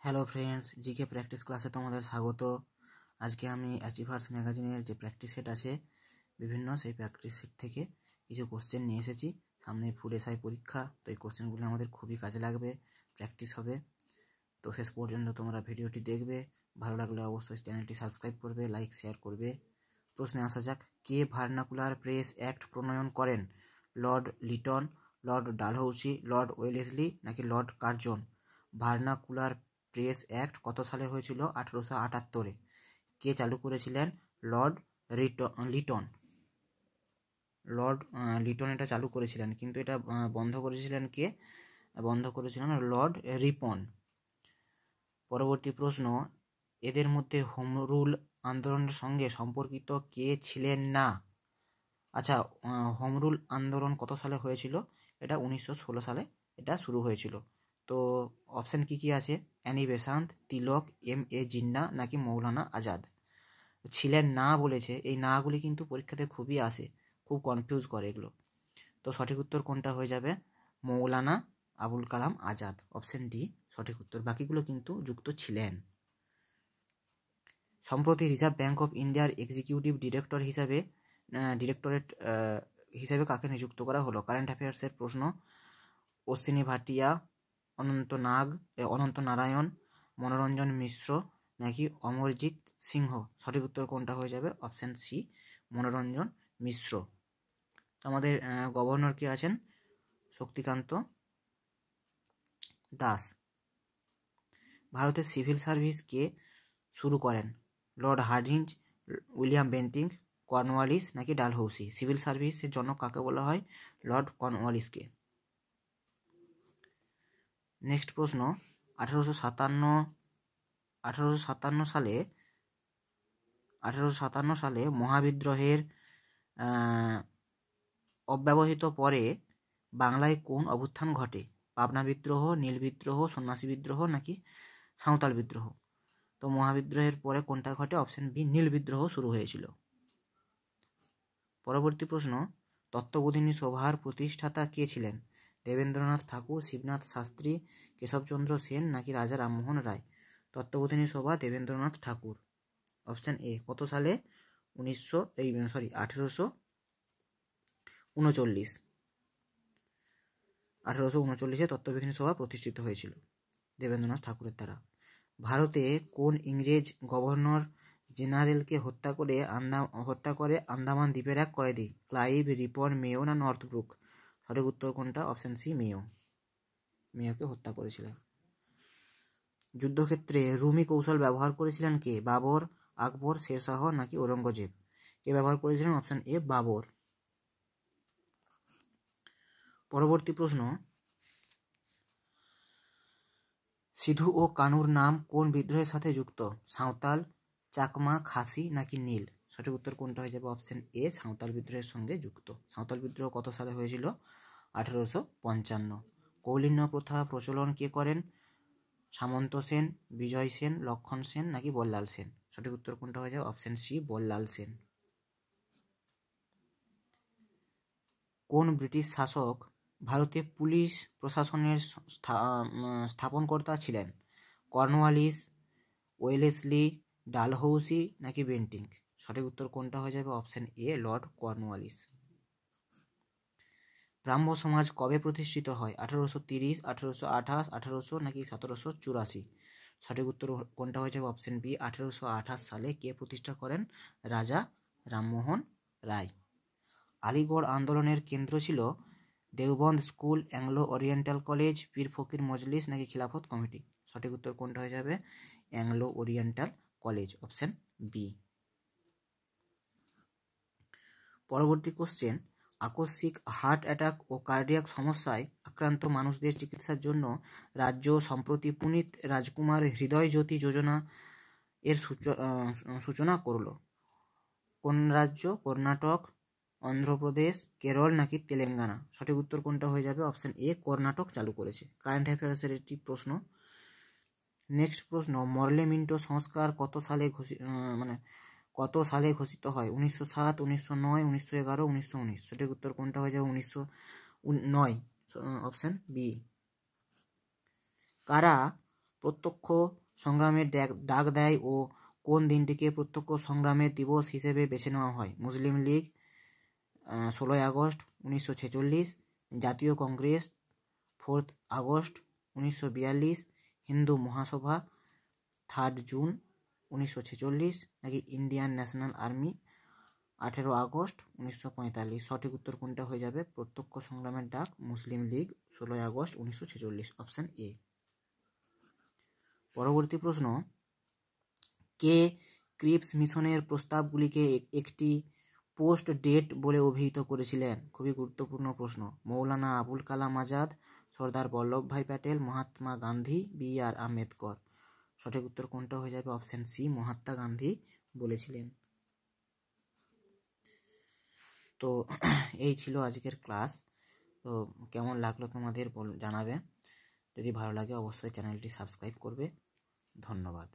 Hello friends, GK practice ক্লাসে তোমাদের স্বাগত। আজকে আমি অ্যাচিভার্স ম্যাগাজিনের যে প্র্যাকটিস সেট আছে বিভিন্ন সেই প্র্যাকটিস সেট থেকে কিছু কোশ্চেন নিয়ে এসেছি। সামনে ফুড এসআই পরীক্ষা, তো এই কোশ্চেনগুলো আমাদের খুবই কাজে লাগবে, প্র্যাকটিস হবে। তো শেষ পর্যন্ত তোমরা ভিডিওটি দেখবে, ভালো লাগলে অবশ্যই চ্যানেলটি সাবস্ক্রাইব করবে, লাইক শেয়ার করবে। প্রশ্নে আসা যাক, কে ভার্নাকুলার প্রেস অ্যাক্ট প্রণয়ন করেন? Lord Lytton, lord Dalhousie, lord Wellesley নাকি lord Curzon? Vernacular press act কত সালে হয়েছিল? 1878-এ। কে চালু করেছিলেন? Lord Lytton. লর্ড লিটন এটা চালু করেছিলেন, কিন্তু এটা বন্ধ করেছিলেন কে? বন্ধ করেছিলেন লর্ড রিপন। পরবর্তী প্রশ্ন, এদের মধ্যে হোম রুল আন্দোলনের সঙ্গে সম্পর্কিত কে ছিলেন না? আচ্ছা, হোম রুল আন্দোলন কত সালে হয়েছিল? এটা 1916 সালে এটা শুরু হয়েছিল। তো অপশান কি আছে? অ্যানি বেসান্ত, তিলক, এম.এ. জিন্না নাকি মৌলানা আজাদ? ছিলেন না বলেছে, এই নাগুলি কিন্তু পরীক্ষাতে খুবই আসে, খুব কনফিউজ করে এগুলো। তো সঠিক উত্তর কোনটা হয়ে যাবে? মৌলানা আবুল কালাম আজাদ, অপশান ডি সঠিক উত্তর। বাকিগুলো কিন্তু যুক্ত ছিলেন। সম্প্রতি রিজার্ভ ব্যাঙ্ক অফ ইন্ডিয়ার এক্সিকিউটিভ ডিরেক্টরেট হিসাবে কাকে নিযুক্ত করা হলো? কারেন্ট অ্যাফেয়ার্সের প্রশ্ন। অশ্বিনী ভাটিয়া, অনন্ত নারায়ণ, মনোরঞ্জন মিশ্র নাকি অমরজিৎ সিংহ? সঠিক উত্তর কোনটা হয়ে যাবে? অপশান সি মনোরঞ্জন মিশ্র। তো আমাদের গভর্নর কে আছেন? শক্তিকান্ত দাস। ভারতের সিভিল সার্ভিস কে শুরু করেন? Lord Hardinge, William Bentinck, Cornwallis নাকি ডালহৌসি? সিভিল সার্ভিসের জন্য কাকে বলা হয়? লর্ড কর্নওয়ালিসকে। নেক্সট প্রশ্ন, 1857 সালে মহাবিদ্রোহের অব্যবহিত পরে বাংলায় কোন অভ্যুত্থান ঘটে? পাবনা বিদ্রোহ, নীল বিদ্রোহ, সন্ন্যাসী বিদ্রোহ নাকি সাঁওতাল বিদ্রোহ? তো মহাবিদ্রোহের পরে কোনটা ঘটে? অপশন বি নীল বিদ্রোহ শুরু হয়েছিল। পরবর্তী প্রশ্ন, তত্ত্ববোধিনী সভার প্রতিষ্ঠাতা কে ছিলেন? দেবেন্দ্রনাথ ঠাকুর, শিবনাথ শাস্ত্রী, কেশবচন্দ্র সেন নাকি রাজা রামমোহন রায়? তত্ত্ববোধিনী সভা দেবেন্দ্রনাথ ঠাকুর, অপশন এ। কত সালে? 1839 তত্ত্ববোধিনী সভা প্রতিষ্ঠিত হয়েছিল দেবেন্দ্রনাথ ঠাকুরের দ্বারা। ভারতে কোন ইংরেজ গভর্নর জেনারেলকে হত্যা করে আন্দামান দ্বীপের এক কয়েদি? ক্লাইভ, রিপন, মেও না নর্থব্রুক? সঠিক উত্তর কোনটা? অপশন সি মেয়োকে হত্যা করেছিলেন। যুদ্ধক্ষেত্রে রুমি কৌশল ব্যবহার করেছিলেন কে? বাবর, আকবর, শেরশাহ নাকি ঔরঙ্গজেব? কে ব্যবহার করেছিলেন? Option A Babur. পরবর্তী প্রশ্ন, সিধু ও কানুর নাম কোন বিদ্রোহের সাথে যুক্ত? সাঁওতাল, চাকমা, খাসি নাকি নীল? সঠিক উত্তর কোনটা হয়ে যাবে? অপশন এ সাঁওতাল বিদ্রোহের সঙ্গে যুক্ত। সাঁওতাল বিদ্রোহ কত সালে হয়েছিল? 1855। কৌলিন্য প্রথা প্রচলন কে করেন? সামন্ত সেন, বিজয় সেন, লক্ষণ সেন নাকি বল্লাল সেন? সঠিক উত্তর কোনটা হয়ে যাবে? Option C Ballal Sen. কোন ব্রিটিশ শাসক ভারতে পুলিশ প্রশাসনের স্থাপনকর্তা ছিলেন? কর্নওয়ালিস, ওয়েলেসলি, ডালহৌসি নাকি বেন্টিং? সঠিক উত্তর কোনটা হয়ে যাবে? Option A lord Cornwallis. Brahmo Samaj কবে প্রতিষ্ঠিত হয়? 1830, 1828, 1800 নাকি 1784? সঠিক উত্তর কোনটা হয়ে যাবে? অপশন বি 1828 সালে। কে প্রতিষ্ঠা করেন? রাজা রামমোহন রায়। আলিগড় আন্দোলনের কেন্দ্র ছিল Deoband school, Anglo Oriental college, পীর ফকির মজলিস নাকি খিলাফত কমিটি? সঠিক উত্তর কোনটা হয়ে যাবে? Anglo Oriental college, option B. পরবর্তী কোশ্চেন, আকস্মিক হার্ট অ্যাটাক ও কার্ডিয়াক সমস্যায় আক্রান্ত মানুষদের চিকিৎসার জন্য রাজ্য সম্প্রতি পুনিত রাজকুমার হৃদয় জ্যোতি যোজনা এর সূচনা করল। কোন রাজ্য? কর্ণাটক, অন্ধ্রপ্রদেশ, কেরল নাকি তেলেঙ্গানা? সঠিক উত্তর কোনটা হয়ে যাবে? অপশন এ কর্ণাটক চালু করেছে। কারেন্ট অ্যাফেয়ার্সের একটি প্রশ্ন। নেক্সট প্রশ্ন, মরলে মিন্টো সংস্কার কত সালে ঘোষিত হয়? 1907, 1909, 1911, 1919? সঠিক উত্তর কোনটা হয়ে যাবে? 1909, অপশন বি। কারা প্রত্যক্ষ সংগ্রামের ডাক দেয় ও কোন দিনটিকে প্রত্যক্ষ সংগ্রামের দিবস হিসেবে বেছে নেওয়া হয়? মুসলিম লীগ 16 আগস্ট 1946, জাতীয় কংগ্রেস 4 আগস্ট 1942, হিন্দু মহাসভা 3 জুন 1946, নাকি ইন্ডিয়ান ন্যাশনাল আর্মি 18 আগস্ট 1945? সঠিক উত্তর কোনটা হয়ে যাবে? প্রত্যক্ষ সংগ্রামের ডাক মুসলিম লীগ 16 আগস্ট 1946, অপশন এ। পরবর্তী প্রশ্ন, কে ক্রিপস মিশনের প্রস্তাবগুলিকে একটি পোস্ট ডেট বলে অভিহিত করেছিলেন? খুবই গুরুত্বপূর্ণ প্রশ্ন। মৌলানা আবুল কালাম আজাদ, সর্দার বল্লভভাই প্যাটেল, মহাত্মা গান্ধী, বি.আর. আম্বেদকর? সঠিক উত্তর কোনটা হয়ে যাবে? অপশন সি, মহাত্মা গান্ধী বলেছিলেন। তো এই ছিল আজকের ক্লাস। তো কেমন লাগলো তোমাদের জানাবে। যদি ভালো লাগে অবশ্যই চ্যানেলটি সাবস্ক্রাইব করবে। ধন্যবাদ।